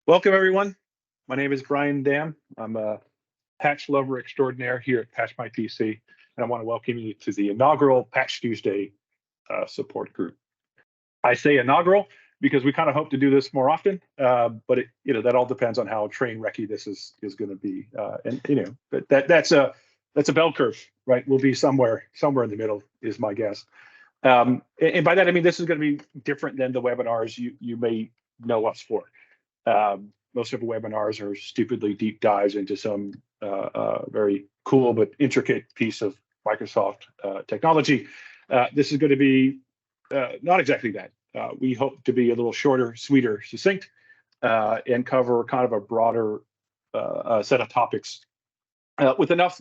Welcome, everyone. My name is Brian Dam. I'm a patch lover extraordinaire here at Patch My PC, and I want to welcome you to the inaugural Patch Tuesday support group. I say inaugural because we kind of hope to do this more often, but that all depends on how train wrecky this is going to be, but that's a bell curve, right? We'll be somewhere in the middle, is my guess. And by that I mean this is going to be different than the webinars you may know us for. Most of the webinars are stupidly deep dives into some very cool but intricate piece of Microsoft technology. This is going to be not exactly that. We hope to be a little shorter, sweeter, succinct, and cover kind of a broader set of topics with enough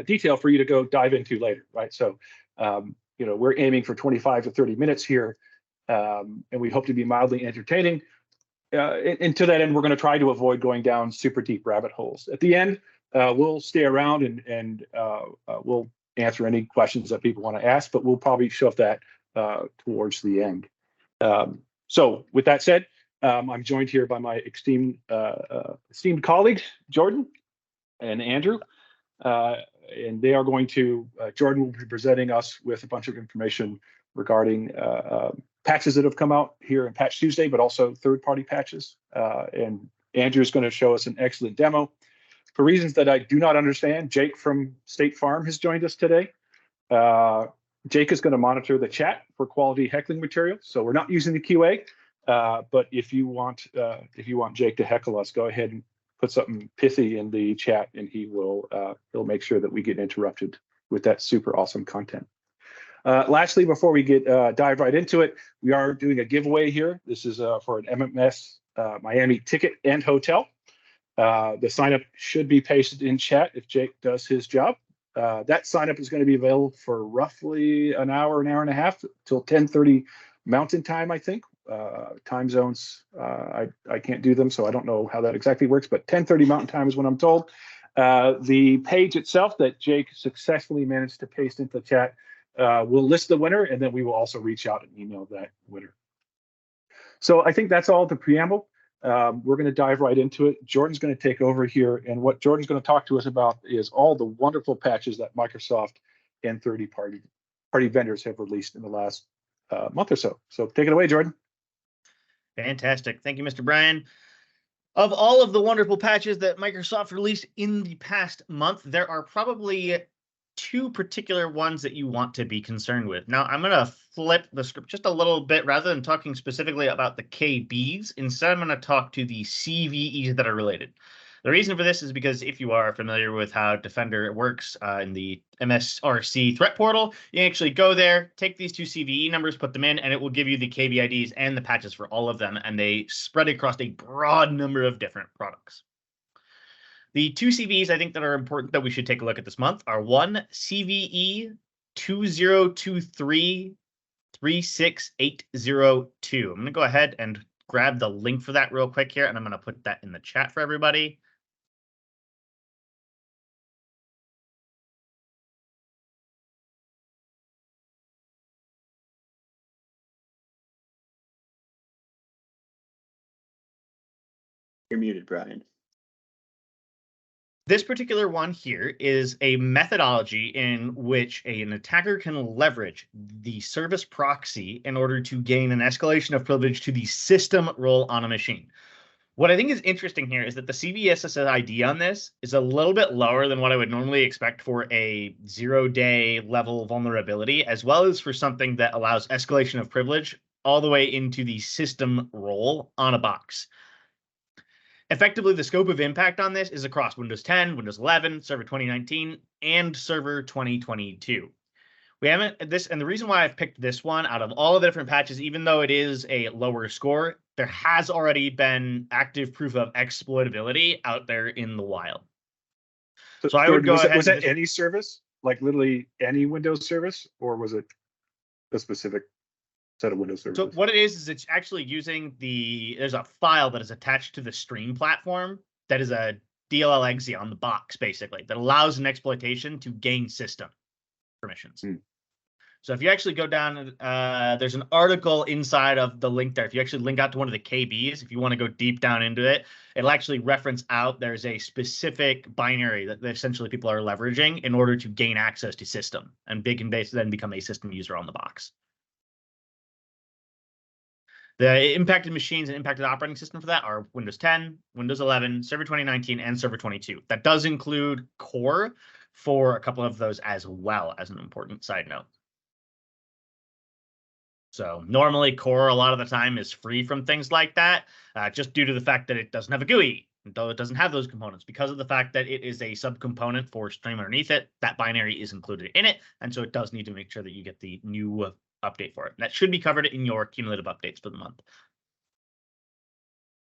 detail for you to go dive into later, right? So, we're aiming for 25 to 30 minutes here, and we hope to be mildly entertaining. And to that end, we're going to try to avoid going down super deep rabbit holes. At the end, we'll stay around and we'll answer any questions that people want to ask, but we'll probably shove that towards the end. So with that said, I'm joined here by my esteemed colleagues, Jordan and Andrew. And they are going to, Jordan will be presenting us with a bunch of information regarding patches that have come out here in Patch Tuesday, but also third-party patches. And Andrew is going to show us an excellent demo. For reasons that I do not understand, Jake from State Farm has joined us today. Jake is going to monitor the chat for quality heckling material. So we're not using the QA, but if you want Jake to heckle us, go ahead and put something pithy in the chat, and he'll make sure that we get interrupted with that super awesome content. Lastly, before we dive right into it, we are doing a giveaway here. This is for an MMS Miami ticket and hotel. The sign up should be pasted in chat if Jake does his job. That sign up is going to be available for roughly an hour and a half till 10:30 Mountain Time, I think. Time zones, I can't do them, so I don't know how that exactly works, but 10:30 Mountain Time is what I'm told. The page itself that Jake successfully managed to paste into the chat we'll list the winner, and then we will also reach out and email that winner. So I think that's all the preamble. We're going to dive right into it. Jordan's going to take over here, and what Jordan's going to talk to us about is all the wonderful patches that Microsoft and third-party vendors have released in the last month or so. So take it away, Jordan. Fantastic. Thank you, Mr. Brian. Of all of the wonderful patches that Microsoft released in the past month, there are probably two particular ones that you want to be concerned with. Now, I'm going to flip the script just a little bit. Rather than talking specifically about the KBs, instead I'm going to talk to the CVEs that are related. The reason for this is because if you are familiar with how Defender works in the MSRC threat portal, you actually go there, take these two CVE numbers, put them in, and it will give you the KB IDs and the patches for all of them, and they spread across a broad number of different products. The two CVEs I think that are important that we should take a look at this month are one, CVE 2023 36802. I'm going to go ahead and grab the link for that real quick here, and I'm going to put that in the chat for everybody. You're muted, Brian. This particular one here is a methodology in which an attacker can leverage the service proxy in order to gain an escalation of privilege to the system role on a machine. What I think is interesting here is that the CVSS ID on this is a little bit lower than what I would normally expect for a 0-day level vulnerability, as well as for something that allows escalation of privilege all the way into the system role on a box. Effectively, the scope of impact on this is across Windows 10, Windows 11, Server 2019, and Server 2022. We haven't this, and the reason why I've picked this one out of all of the different patches, even though it is a lower score, there has already been active proof of exploitability out there in the wild. So I would go ahead. Was that any service, like literally any Windows service, or was it a specific set of Windows services? So what it is it's actually using there's a file that is attached to the Stream platform that is a DLL exe on the box, basically, that allows an exploitation to gain system permissions. So if you actually go down, there's an article inside of the link there. If you actually link out to one of the KBs, if you want to go deep down into it, it'll actually reference out there's a specific binary that essentially people are leveraging in order to gain access to system, and they can then become a system user on the box. The impacted machines and impacted operating system for that are Windows 10, Windows 11, Server 2019, and Server 22. That does include Core for a couple of those as well, as an important side note. So normally Core a lot of the time is free from things like that, just due to the fact that it doesn't have a GUI, though it doesn't have those components. Because of the fact that it is a subcomponent for Stream underneath it, that binary is included in it, and so it does need to make sure that you get the new update for it. That should be covered in your cumulative updates for the month.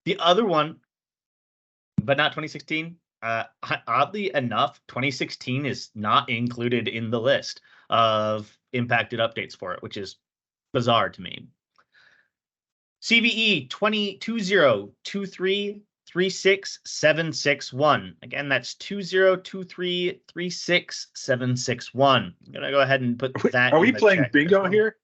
The other one, but not 2016, oddly enough, 2016 is not included in the list of impacted updates for it, which is bizarre to me. CVE 2023-36761. Again, that's 2023-36761. I'm gonna go ahead and put that. Are we playing bingo here?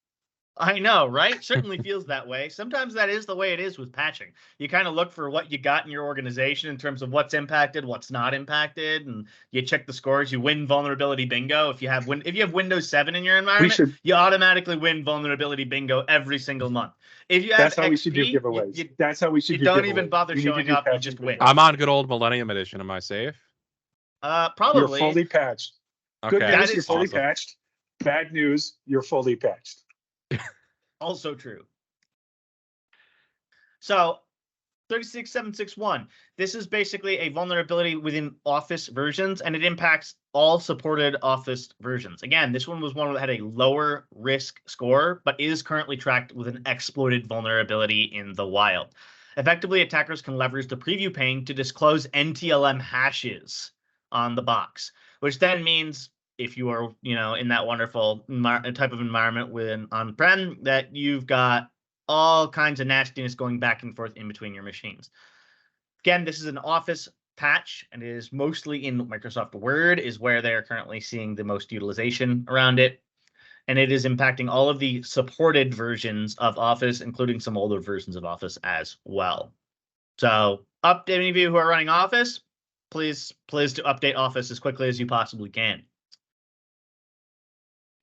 I know, right? Certainly feels that way. Sometimes that is the way it is with patching. You kind of look for what you got in your organization in terms of what's impacted, what's not impacted, and you check the scores. You win vulnerability bingo. If you have Windows 7 in your environment, you automatically win vulnerability bingo every single month. If you have that's how XP, we should do giveaways. That's how we should. You don't even bother showing up. You just win. I'm on good old Millennium Edition. Am I safe? Probably. You're fully patched. Okay. Good news, you're fully patched. Bad news, you're fully patched. Also true. So 36761, this is basically a vulnerability within Office versions, and it impacts all supported Office versions. Again, this one was one that had a lower risk score, but is currently tracked with an exploited vulnerability in the wild. Effectively, attackers can leverage the preview pane to disclose NTLM hashes on the box, which then means if you are, in that wonderful type of environment with on-prem, that you've got all kinds of nastiness going back and forth in between your machines. Again, this is an Office patch, and it is mostly in Microsoft Word is where they are currently seeing the most utilization around it. And it is impacting all of the supported versions of Office, including some older versions of Office as well. So update any of you who are running Office, please to update Office as quickly as you possibly can.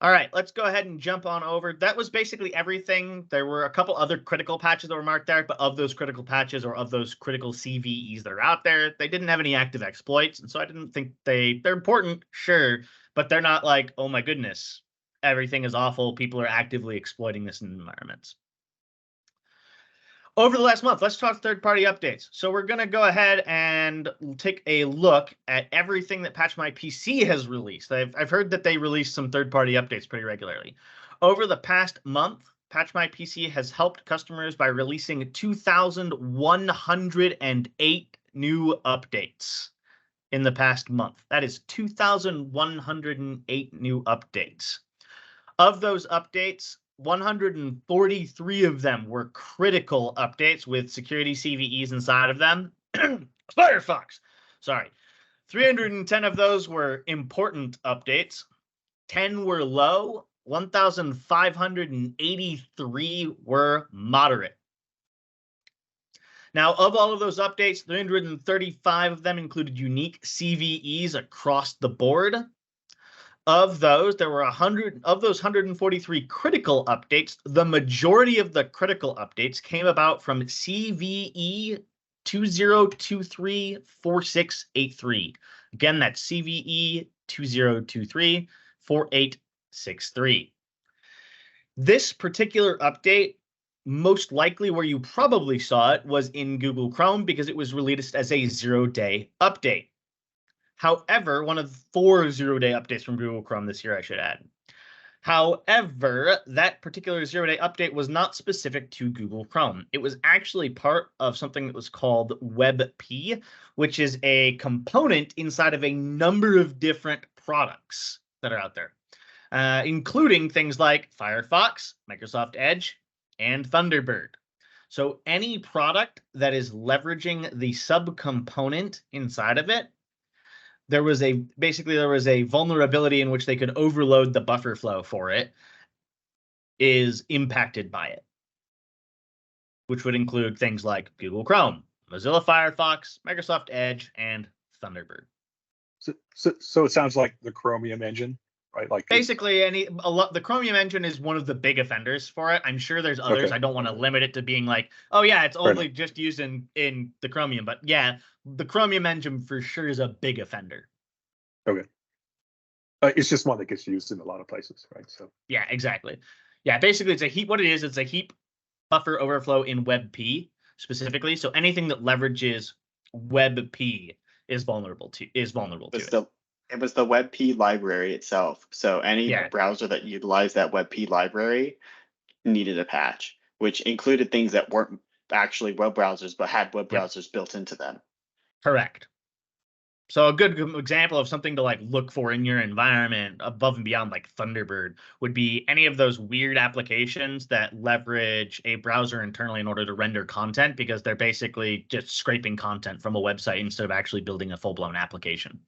All right, let's go ahead and jump on over. That was basically everything. There were a couple other critical patches that were marked there, but of those critical patches or of those critical CVEs that are out there, they didn't have any active exploits. And so I didn't think they're important, sure, but they're not like, oh my goodness, everything is awful. People are actively exploiting this in environments. Over the last month, let's talk third-party updates. So we're going to go ahead and take a look at everything that PatchMyPC has released. I've heard that they release some third-party updates pretty regularly. Over the past month, PatchMyPC has helped customers by releasing 2,108 new updates in the past month. That is 2,108 new updates. Of those updates, 143 of them were critical updates with security CVEs inside of them. Firefox, sorry. 310 of those were important updates. 10 were low. 1,583 were moderate. Now, of all of those updates, 335 of them included unique CVEs across the board. Of those, there were 143 critical updates. The majority of the critical updates came about from CVE 2023-4683. Again, that's CVE 2023-4863. This particular update, most likely where you probably saw it, was in Google Chrome because it was released as a 0-day update. However, one of 4 0-day updates from Google Chrome this year, I should add. However, that particular 0-day update was not specific to Google Chrome. It was actually part of something that was called WebP, which is a component inside of a number of different products that are out there, including things like Firefox, Microsoft Edge, and Thunderbird. So any product that is leveraging the subcomponent inside of it, there was a vulnerability in which they could overload the buffer flow for it. is impacted by it, which would include things like Google Chrome, Mozilla Firefox, Microsoft Edge, and Thunderbird. So it sounds like the Chromium engine, right? Like Basically, the Chromium engine is one of the big offenders for it. I'm sure there's others. Okay. I don't want to limit it to being like, oh yeah, it's Fair only just used in the Chromium. But yeah, the Chromium engine for sure is a big offender. Okay. It's just one that gets used in a lot of places, right? So yeah, exactly. Yeah, basically it's a heap. What it is, it's a heap buffer overflow in WebP specifically. So anything that leverages WebP is vulnerable to it. It was the WebP library itself. So any Yeah. browser that utilized that WebP library needed a patch, which included things that weren't actually web browsers, but had web browsers built into them. Correct. So a good example of something to like look for in your environment above and beyond like Thunderbird would be any of those weird applications that leverage a browser internally in order to render content, because they're basically just scraping content from a website instead of actually building a full-blown application.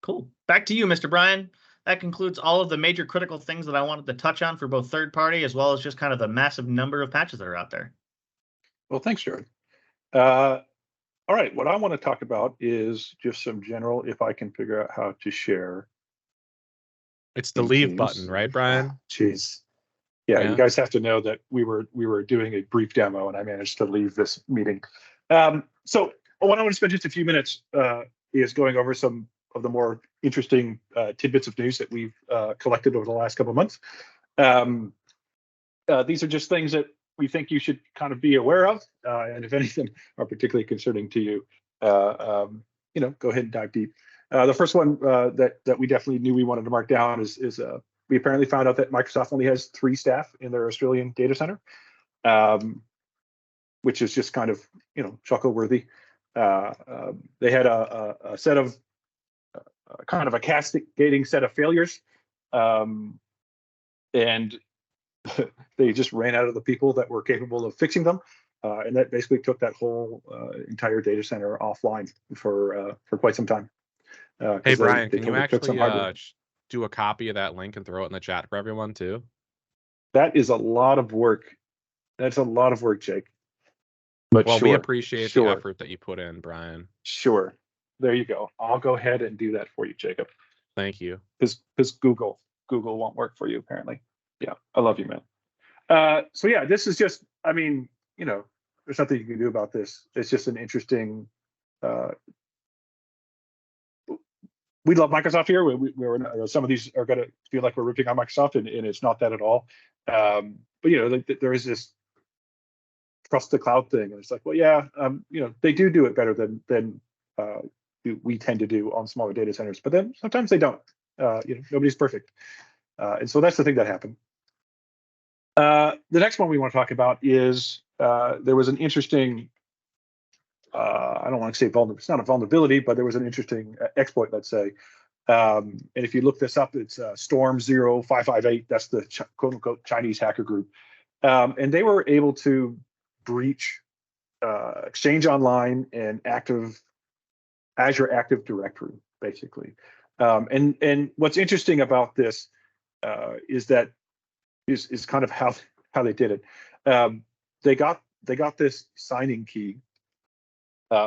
Cool. Back to you, Mr. Brian. That concludes all of the major critical things that I wanted to touch on for both third party as well as just kind of the massive number of patches that are out there. well, thanks, Jared. All right, what I want to talk about is just some general, if I can figure out how to share. It's the in leave Teams. button, right, Brian? Jeez. Yeah, Yeah. you guys have to know that we were doing a brief demo and I managed to leave this meeting. So what I want to spend just a few minutes is going over some of the more interesting tidbits of news that we've collected over the last couple of months. These are just things that we think you should kind of be aware of, and if anything are particularly concerning to you, go ahead and dive deep. The first one that we definitely knew we wanted to mark down is we apparently found out that Microsoft only has 3 staff in their Australian data center, which is just kind of chuckle worthy. They had a set of kind of a cascading set of failures, and they just ran out of the people that were capable of fixing them, and that basically took that whole entire data center offline for quite some time. Hey, Brian, can you took some actually hardware. do a copy of that link and throw it in the chat for everyone too? That is a lot of work. That's a lot of work, Jake. But Well, sure, we appreciate sure. the effort that you put in, Brian. Sure. There you go. I'll go ahead and do that for you, Jacob. Thank you. Because Google won't work for you, apparently. Yeah, I love you, man. So yeah, this is just, there's nothing you can do about this. It's just an interesting, we love Microsoft here. We're some of these are going to feel like we're ripping on Microsoft, and it's not that at all. But there is this trust the cloud thing, and it's like, well, yeah, they do it better than we tend to do on smaller data centers, but then sometimes they don't. Nobody's perfect, and so that's the thing that happened. The next one we want to talk about is there was an interesting. I don't want to say vulnerability. It's not a vulnerability, but there was an interesting exploit, let's say. And if you look this up, it's Storm 0558. That's the quote unquote Chinese hacker group, and they were able to breach Exchange Online and Azure Active Directory, basically. And what's interesting about this is that is kind of how they did it. They got this signing key,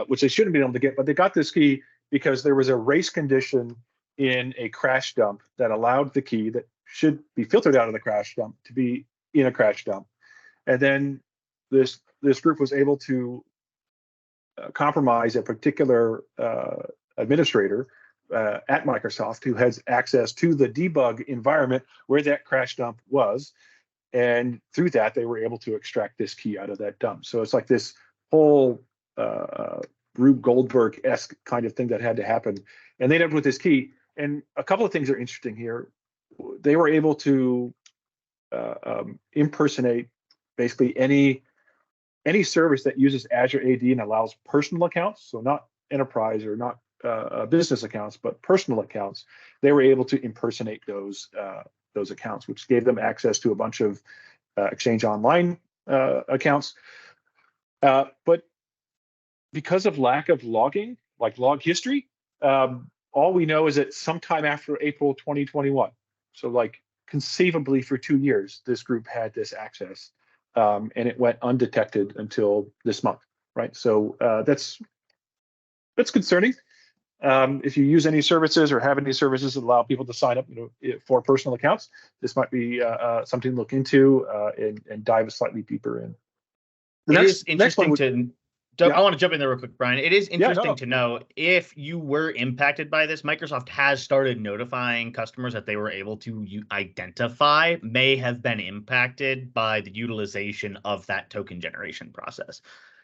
which they shouldn't be able to get, but they got this key because there was a race condition in a crash dump that allowed the key that should be filtered out of the crash dump to be in a crash dump. And then this group was able to compromise a particular administrator at Microsoft who has access to the debug environment where that crash dump was. And through that, they were able to extract this key out of that dump. So it's like this whole Rube Goldberg-esque kind of thing that had to happen. And they ended up with this key. And a couple of things are interesting here. They were able to impersonate basically any service that uses Azure AD and allows personal accounts, so not enterprise or not business accounts, but personal accounts. They were able to impersonate those accounts, which gave them access to a bunch of Exchange Online accounts. But because of lack of logging, like log history, all we know is that sometime after April 2021, so like conceivably for 2 years, this group had this access, and it went undetected until this month, right? So that's concerning. If you use any services or have any services that allow people to sign up, for personal accounts, this might be something to look into and dive slightly deeper in. It is interesting Yeah. I want to jump in there real quick, Brian. It is interesting no. to know if you were impacted by this. Microsoft has started notifying customers that they were able to identify may have been impacted by the utilization of that token generation process.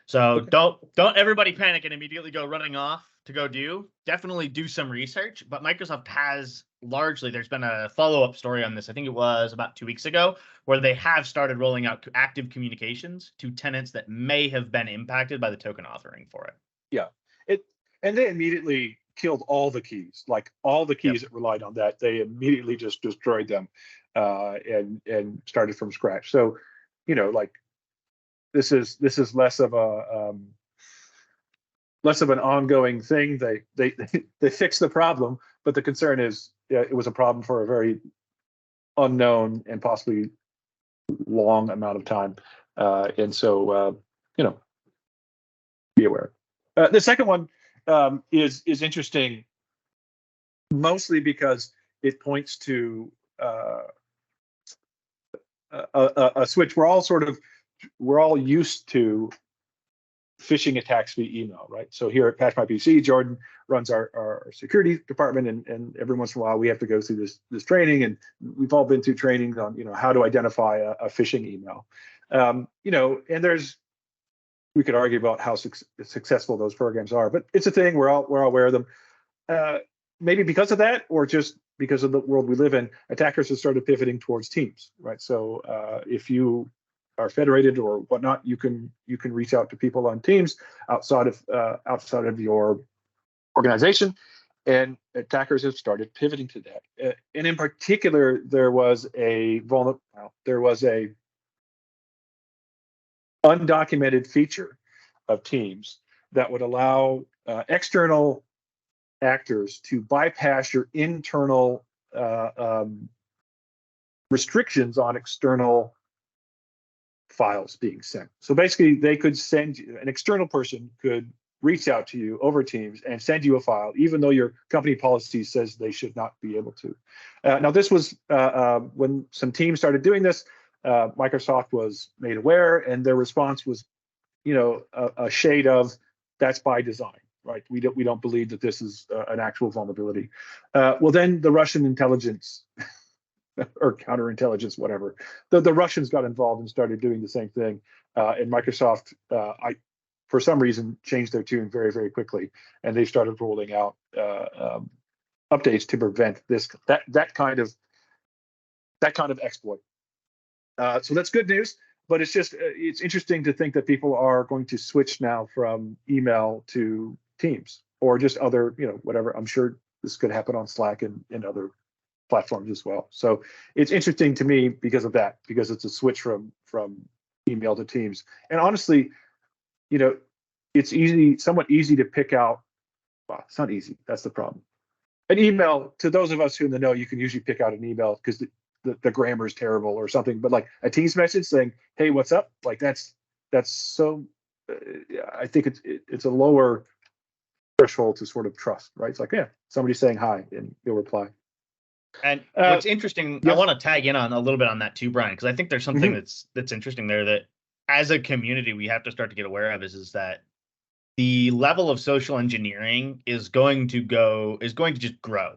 So don't everybody panic and immediately go running off to go do. Definitely do some research. But Microsoft has largely, there's been a follow-up story on this. I think it was about 2 weeks ago, where they have started rolling out active communications to tenants that may have been impacted by the token authoring for it. Yeah, and they immediately killed all the keys, like all the keys that relied on that. They immediately just destroyed them and started from scratch. So, like this is less of an ongoing thing. They fixed the problem, but the concern is it was a problem for a very unknown and possibly long amount of time, and so be aware. The second one is interesting, mostly because it points to a switch. We're all used to phishing attacks via email, right? So here at Patch My PC, Jordan runs our security department, and every once in a while we have to go through this training, and we've all been through trainings on how to identify a phishing email. And we could argue about how successful those programs are, but it's a thing. We're all aware of them. Maybe because of that, or just because of the world we live in, attackers have started pivoting towards teams, right? So if you are federated or whatnot, you can reach out to people on teams outside of your organization, and attackers have started pivoting to that. And in particular, there was a undocumented feature of Teams that would allow external actors to bypass your internal restrictions on external files being sent. So basically, they could an external person could reach out to you over Teams and send you a file, even though your company policy says they should not be able to. Now, this was when some teams started doing this. Microsoft was made aware, and their response was, a shade of that's by design, right? We don't believe that this is an actual vulnerability. Well, then the Russian intelligence or counterintelligence, whatever, the Russians got involved and started doing the same thing, and Microsoft, for some reason, changed their tune very, very quickly, and they started rolling out updates to prevent that kind of exploit. So that's good news, but it's interesting to think that people are going to switch now from email to Teams or just other, whatever. I'm sure this could happen on Slack and other platforms as well. So it's interesting to me because of that, because it's a switch from email to Teams. And honestly, it's somewhat easy to pick out. Well, it's not easy. That's the problem. An email, to those of us who in the know, you can usually pick out an email because the grammar is terrible or something. But like a Teams message saying, "Hey, what's up?" Like that's so. I think it's a lower threshold to sort of trust, right? It's like, yeah, somebody's saying hi, and you'll reply. And what's interesting, I want to tag in on a little bit on that too, Brian, because I think there's something that's interesting there that as a community we have to start to get aware of is that the level of social engineering is going to just grow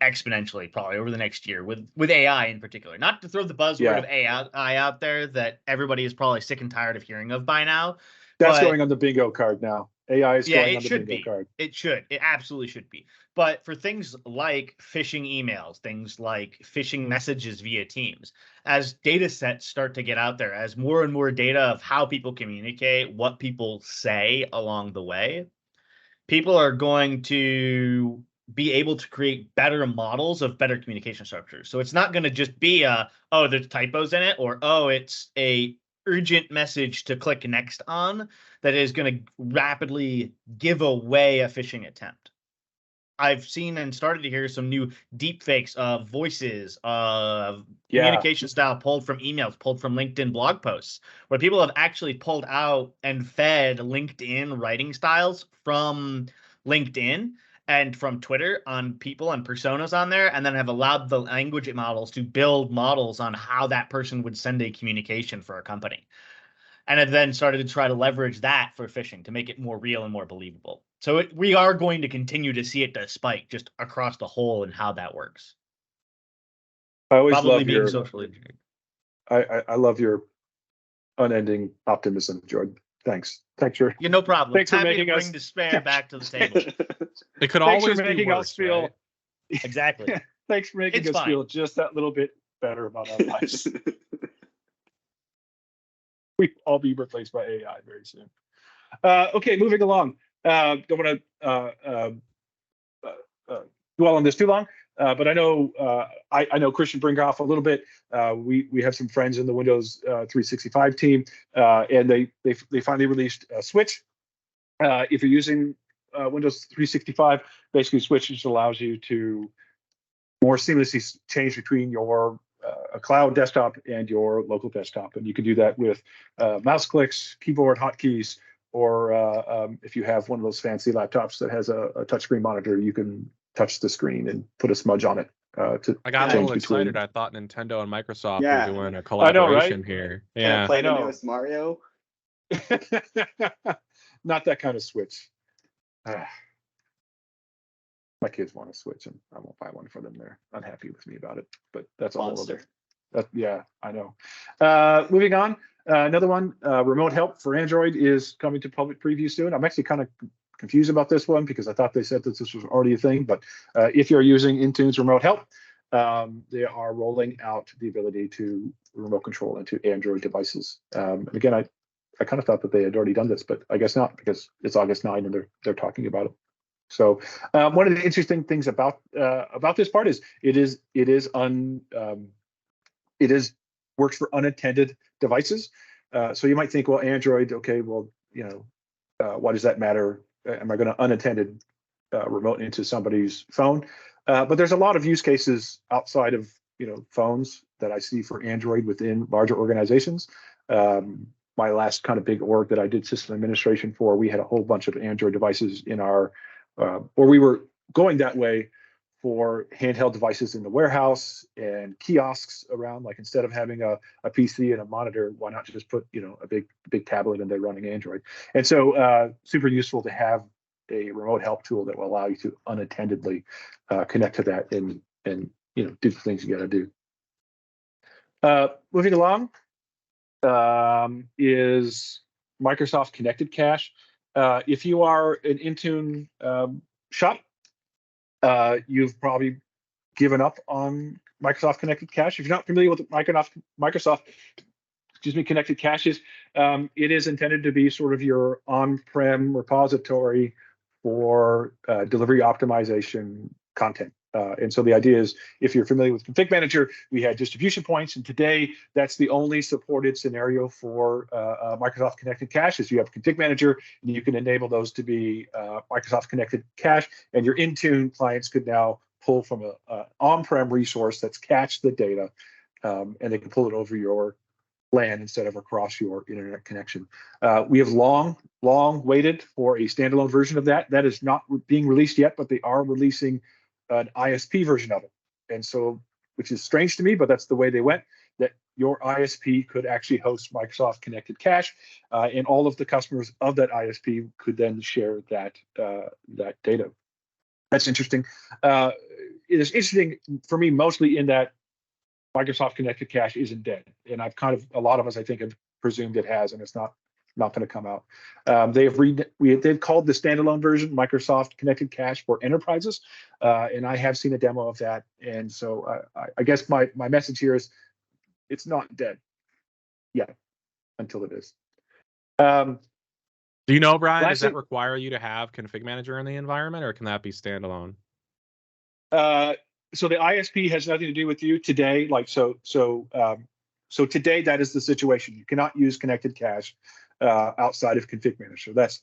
exponentially probably over the next year with AI in particular. Not to throw the buzzword of AI out there that everybody is probably sick and tired of hearing of by now. That's going on the bingo card now. AI is going on the bingo card. It should. It absolutely should be. But for things like phishing emails, things like phishing messages via Teams, as data sets start to get out there, as more and more data of how people communicate, what people say along the way, people are going to be able to create better models of better communication structures. So it's not going to just be there's typos in it, or it's a urgent message to click next on that is going to rapidly give away a phishing attempt. I've seen and started to hear some new deep fakes of voices, of communication style pulled from emails, pulled from LinkedIn blog posts, where people have actually pulled out and fed LinkedIn writing styles from LinkedIn and from Twitter on people and personas on there, and then have allowed the language models to build models on how that person would send a communication for a company. And have then started to try to leverage that for phishing to make it more real and more believable. So we are going to continue to see it spike just across the whole and how that works. I always Probably love being your socially engineered. I love your unending optimism, Jordan. Thanks. For Yeah, no problem. Thanks for Happy making to bring us despair back to the table. It could Thanks for always be making worse, us feel right? Exactly. Thanks for making It's us fine. feel just that little bit better about our lives. We all be replaced by AI very soon. Okay, moving along. Don't want to dwell on this too long, but I know I know Christian Brinkhoff a little bit. We have some friends in the Windows 365 team, and they finally released Switch. If you're using Windows 365, basically Switch just allows you to more seamlessly change between your a cloud desktop and your local desktop, and you can do that with mouse clicks, keyboard hotkeys, or if you have one of those fancy laptops that has a touchscreen monitor, you can touch the screen and put a smudge on it. I got a change little excited. between. I thought Nintendo and Microsoft Yeah. were doing a I know, collaboration right? here. Can Yeah. I play I the know. newest Mario? Not that kind of Switch. My kids want a Switch, and I won't buy one for them. They're unhappy with me about it, but that's a whole Monster. other. Yeah, I know. Moving on, another one, remote help for Android is coming to public preview soon. I'm actually kind of confused about this one because I thought they said that this was already a thing, but if you're using Intune's remote help, they are rolling out the ability to remote control into Android devices. And again, I kind of thought that they had already done this, but I guess not, because it's August 9 and they're talking about it. So one of the interesting things about this part is it works for unattended devices. So you might think, well, Android, okay, well, why does that matter? Am I going to unattended remote into somebody's phone? But there's a lot of use cases outside of phones that I see for Android within larger organizations. My last kind of big org that I did system administration for, we had a whole bunch of Android devices in our, or we were going that way for handheld devices in the warehouse and kiosks around. Like instead of having a PC and a monitor, why not just put a big tablet and they're running Android? And so super useful to have a remote help tool that will allow you to unattendedly connect to that and do the things you got to do. Moving along is Microsoft Connected Cache. If you are an Intune shop, you've probably given up on Microsoft Connected Cache. If you're not familiar with Microsoft Connected Caches, it is intended to be sort of your on-prem repository for delivery optimization content. And so the idea is, if you're familiar with Config Manager, we had distribution points, and today that's the only supported scenario for Microsoft Connected Cache. Is you have Config Manager, and you can enable those to be Microsoft Connected Cache, and your Intune clients could now pull from an on-prem resource that's cached the data, and they can pull it over your LAN instead of across your internet connection. We have long waited for a standalone version of that. That is not being released yet, but they are releasing an ISP version of it. And so, which is strange to me, but that's the way they went, that your ISP could actually host Microsoft Connected Cache, and all of the customers of that ISP could then share that data. That's interesting. It is interesting for me mostly in that Microsoft Connected Cache isn't dead, and a lot of us I think have presumed it has, and it's not going to come out. They've called the standalone version Microsoft Connected Cache for enterprises, and I have seen a demo of that. And so I guess my message here is it's not dead yet until it is. Do you know, Brian, does that require you to have Config Manager in the environment, or can that be standalone? So the ISP has nothing to do with you today. So today that is the situation. You cannot use Connected Cache outside of Config Manager. That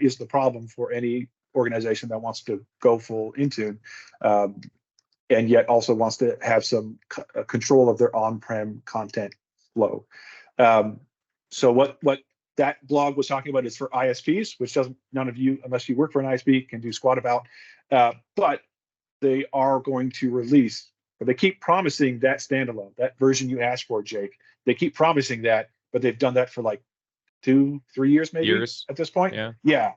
is the problem for any organization that wants to go full Intune, and yet also wants to have some control of their on-prem content flow. So what that blog was talking about is for ISPs, which none of you, unless you work for an ISP, can do squat about. But they are going to release, but they keep promising that standalone, that version you asked for, Jake. They keep promising that, but they've done that for like 2-3 years maybe at this point. Yeah.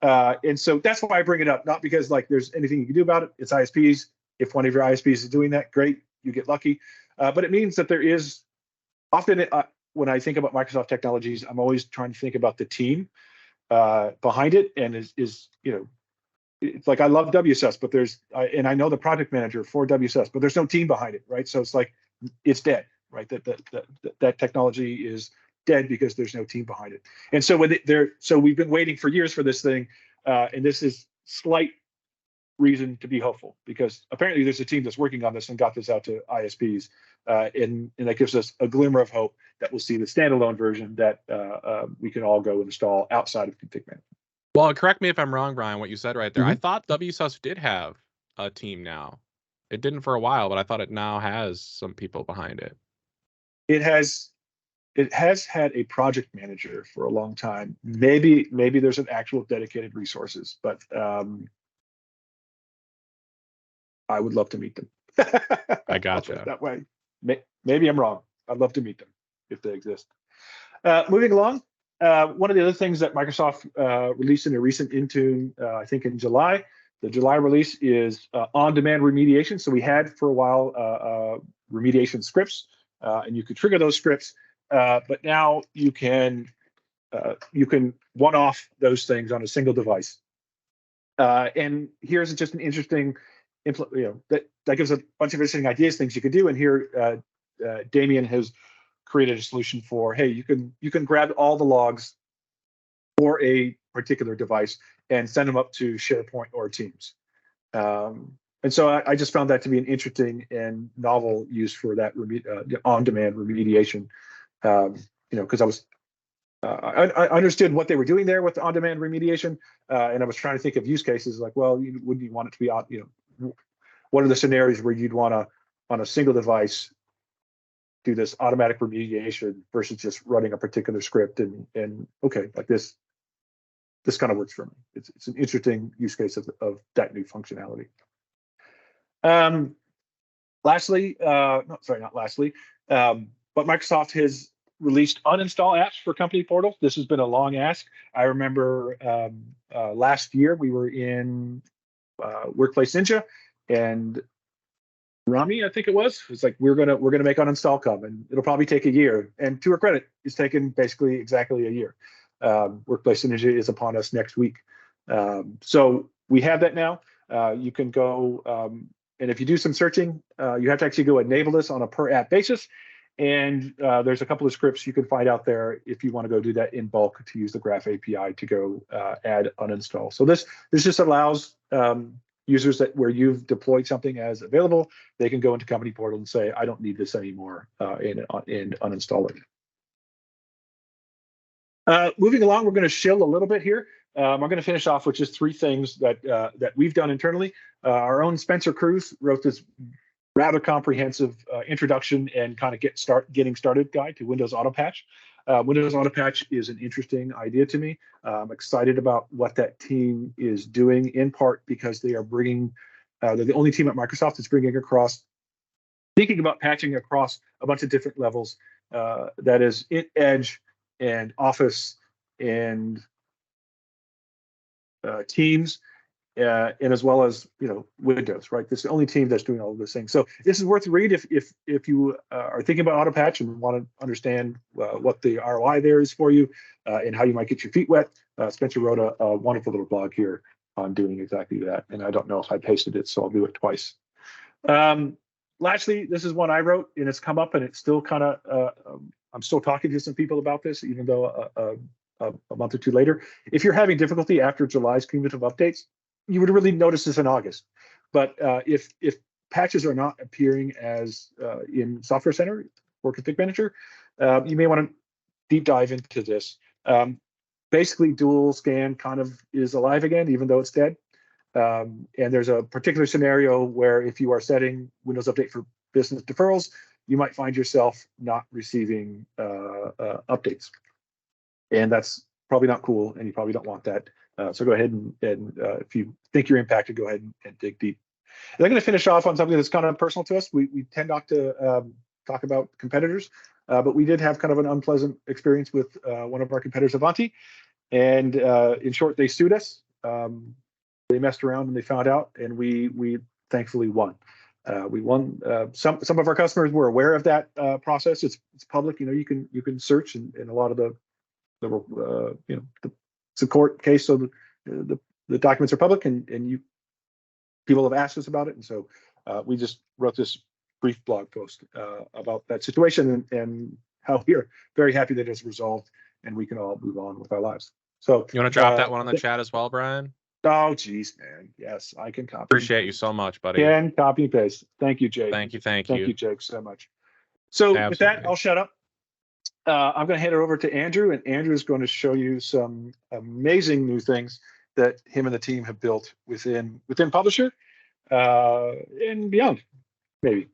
And so that's why I bring it up, not because like there's anything you can do about it. It's ISPs. If one of your ISPs is doing that, great, you get lucky. But it means that there is often, when I think about Microsoft technologies, I'm always trying to think about the team behind it, and is it's like I love WSUS, but and I know the project manager for WSUS, but there's no team behind it, right? So it's like it's dead, right? That technology is dead because there's no team behind it. And so so we've been waiting for years for this thing, and this is slight reason to be hopeful, because apparently there's a team that's working on this and got this out to ISPs, and that gives us a glimmer of hope that we'll see the standalone version that we can all go install outside of config management. Well, correct me if I'm wrong, Brian, what you said right there. I thought WSUS did have a team now. It didn't for a while, but I thought it now has some people behind it. It has had a project manager for a long time. Maybe there's an actual dedicated resources, but I would love to meet them. I gotcha. That way. Maybe I'm wrong. I'd love to meet them if they exist. Moving along, one of the other things that Microsoft released in a recent Intune, I think in July, the July release is on-demand remediation. So we had for a while remediation scripts, and you could trigger those scripts, but now you can one-off those things on a single device. And here's just an interesting that gives a bunch of interesting ideas, things you could do. And here, Damien has created a solution for, hey, you can grab all the logs for a particular device and send them up to SharePoint or Teams. And so I just found that to be an interesting and novel use for that on-demand remediation. Because I understood what they were doing there with the on-demand remediation, and I was trying to think of use cases like, well, wouldn't you want it to be on, what are the scenarios where you'd want to, on a single device, do this automatic remediation versus just running a particular script and okay, like this kind of works for me. It's an interesting use case of that new functionality. Lastly, not lastly, but Microsoft has released uninstall apps for Company Portal. This has been a long ask. I remember last year we were in Workplace Ninja, and Rami, I think it was like, we're gonna make uninstall come, and it'll probably take a year. And to her credit, it's taken basically exactly a year. Workplace Ninja is upon us next week. So we have that now. You can go, and if you do some searching, you have to actually go enable this on a per app basis. And there's a couple of scripts you can find out there if you want to go do that in bulk to use the Graph API to go add uninstall. So this just allows users that where you've deployed something as available, they can go into Company Portal and say, I don't need this anymore, and uninstall it. Moving along, we're going to shill a little bit here. I'm going to finish off with just 3 things that we've done internally. Our own Spencer Cruz wrote this rather comprehensive introduction and kind of getting started guide to Windows Auto Patch. Windows Auto Patch is an interesting idea to me. I'm excited about what that team is doing, in part because they are bringing, they're the only team at Microsoft that's thinking about patching across a bunch of different levels. That is Edge and Office and Teams, and as well as Windows, right? This is the only team that's doing all of those things. So this is worth a read if you are thinking about auto patch and want to understand what the ROI there is for you, and how you might get your feet wet. Spencer wrote a wonderful little blog here on doing exactly that, and I don't know if I pasted it, so I'll do it twice. Lastly, this is one I wrote, and it's come up, and it's still kind of I'm still talking to some people about this, even though a month or two later. If you're having difficulty after July's cumulative updates, you would really notice this in August. But if patches are not appearing as in Software Center or Config Manager, you may want to deep dive into this. basically dual scan kind of is alive again, even though it's dead. And there's a particular scenario where if you are setting Windows Update for Business deferrals, you might find yourself not receiving updates. And that's probably not cool, and you probably don't want that. So go ahead and if you think you're impacted, go ahead and dig deep. And I'm going to finish off on something that's kind of personal to us. We tend not to talk about competitors, but we did have kind of an unpleasant experience with one of our competitors, Avanti. And in short, they sued us. They messed around and they found out, and we thankfully won. We won. Some of our customers were aware of that process. It's public. You can search, and a lot of it's a court case, so the documents are public, and people have asked us about it, and so we just wrote this brief blog post about that situation and how we are very happy that it's resolved and we can all move on with our lives. So you want to drop that one on the chat as well, Brian? Oh, geez, man. Yes, I can copy. Appreciate you so much, buddy. Can copy and paste. Thank you, Jake. Thank you. Thank you, Jake, so much. So with that, Absolutely. I'll shut up. I'm going to hand it over to Andrew, and Andrew is going to show you some amazing new things that him and the team have built within Publisher and beyond, maybe.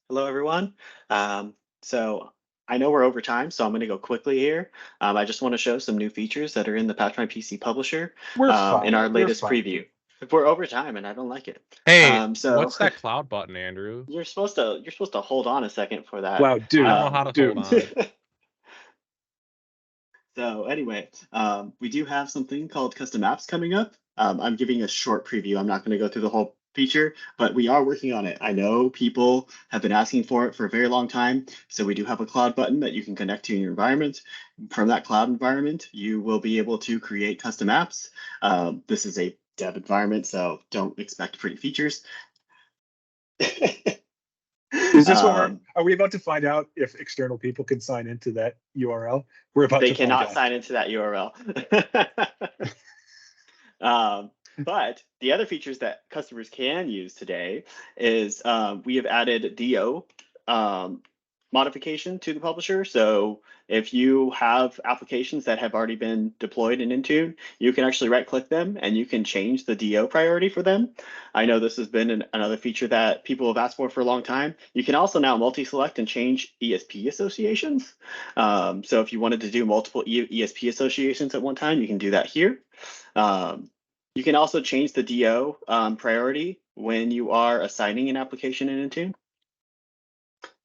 Hello, everyone. So I know we're over time, so I'm going to go quickly here. I just want to show some new features that are in the Patch My PC Publisher We're fine. in our We're latest fine. preview. We're over time, and I don't like it. Hey, so what's that cloud button, Andrew? You're supposed to hold on a second for that. Wow, dude. I don't know how to hold on. So anyway, we do have something called custom apps coming up. I'm giving a short preview. I'm not going to go through the whole feature, but we are working on it. I know people have been asking for it for a very long time. So we do have a cloud button that you can connect to in your environment. From that cloud environment, you will be able to create custom apps. This is a dev environment, so don't expect pretty features. Is this what are we about to find out if external people can sign into that URL? We're about They to cannot find out. sign into that URL. But the other features that customers can use today is we have added DO modification to the publisher. So if you have applications that have already been deployed in Intune, you can actually right-click them and you can change the DO priority for them. I know this has been another feature that people have asked for a long time. You can also now multi-select and change ESP associations. So if you wanted to do multiple ESP associations at one time, you can do that here. You can also change the DO priority when you are assigning an application in Intune.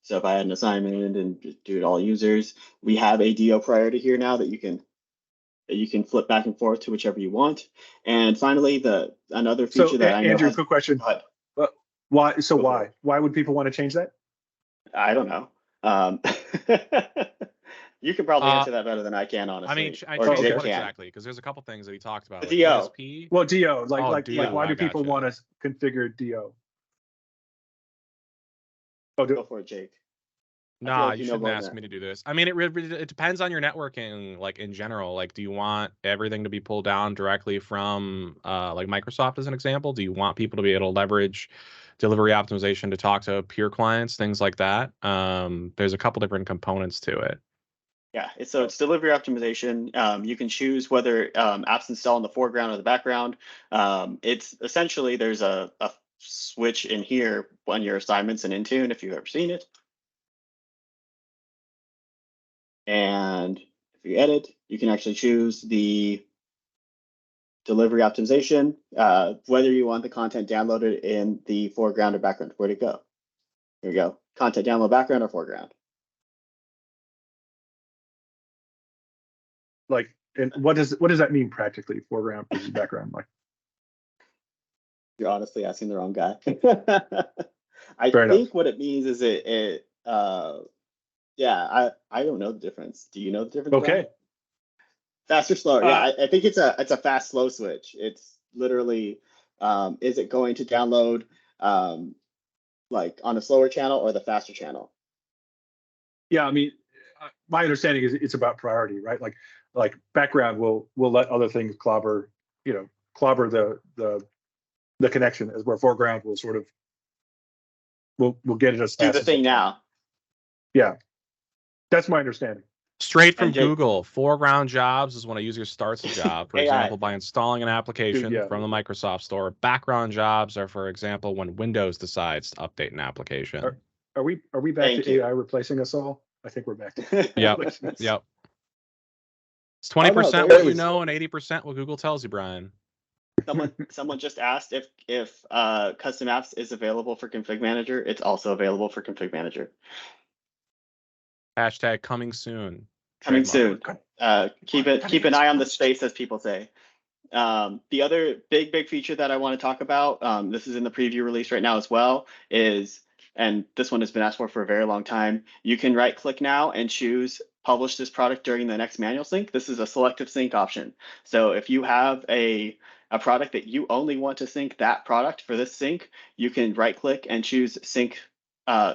So if I had an assignment and just do it all users, we have a DO priority here now that you can flip back and forth to whichever you want. And finally, another feature that I know. Andrew, quick question. Why? So why? Why would people want to change that? I don't know. You can probably answer that better than I can, honestly. I mean, what exactly? Because there's a couple things that he talked about. Like DO. ESP. Well, DO, DO, why do people want to configure DO? Oh, go for it, Jake. Nah, you shouldn't ask me to do this. I mean, it depends on your networking, like in general. Like, do you want everything to be pulled down directly from like Microsoft as an example? Do you want people to be able to leverage delivery optimization to talk to peer clients, things like that? There's a couple different components to it. Yeah, so it's delivery optimization. You can choose whether apps install in the foreground or the background. It's essentially there's a switch in here on your assignments in Intune, if you've ever seen it. And if you edit, you can actually choose the delivery optimization, whether you want the content downloaded in the foreground or background. Where'd it go? Here we go. Content download background or foreground. Like, and what does that mean practically? Foreground versus background, like. You're honestly asking the wrong guy. I think what it means is yeah, I don't know the difference. Do you know the difference? Okay. Brian? Fast or slower? Yeah, I think it's a fast slow switch. It's literally is it going to download like on a slower channel or the faster channel? Yeah, I mean, my understanding is it's about priority, right? Like background will let other things clobber the connection, as where foreground will sort of will get it as do fast the as thing now. Yeah, that's my understanding. Straight from And Jake- Google, foreground jobs is when a user starts a job, for AI. example, by installing an application Yeah. from the Microsoft Store. Background jobs are, for example, when Windows decides to update an application. Are we back Thank to you. AI replacing us all? I think we're back to Yep. replacing us. Yep. It's 20% there what you is- know and 80% what Google tells you, Brian. Someone just asked if custom apps is available for Config Manager. It's also available for Config Manager. Hashtag coming soon. Coming Trademark. soon. Keep an eye on the space, as people say. The other big feature that I want to talk about, this is in the preview release right now as well, is, and this one has been asked for a very long time, you can right click now and choose publish this product during the next manual sync. This is a selective sync option. So if you have a product that you only want to sync that product for this sync, you can right click and choose sync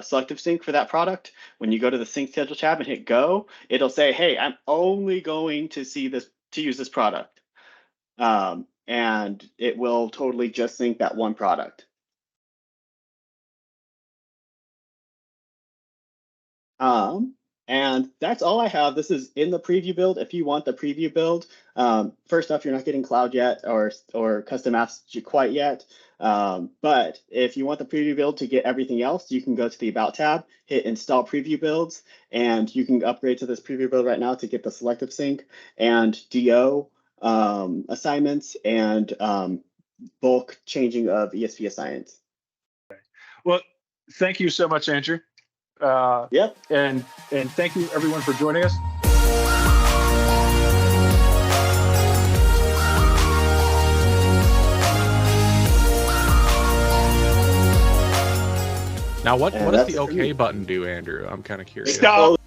selective sync for that product. When you go to the sync schedule tab and hit go, it'll say, hey, I'm only going to use this product. And it will totally just sync that one product. And that's all I have. This is in the preview build. If you want the preview build, first off, you're not getting cloud yet or custom apps quite yet. But if you want the preview build to get everything else, you can go to the About tab, hit Install Preview Builds, and you can upgrade to this preview build right now to get the selective sync and DO assignments and bulk changing of ESP assignments. Well, thank you so much, Andrew. Yep. And thank you everyone for joining us. Now, what And does that's the it for me. OK button do, Andrew? I'm kind of curious. Stop.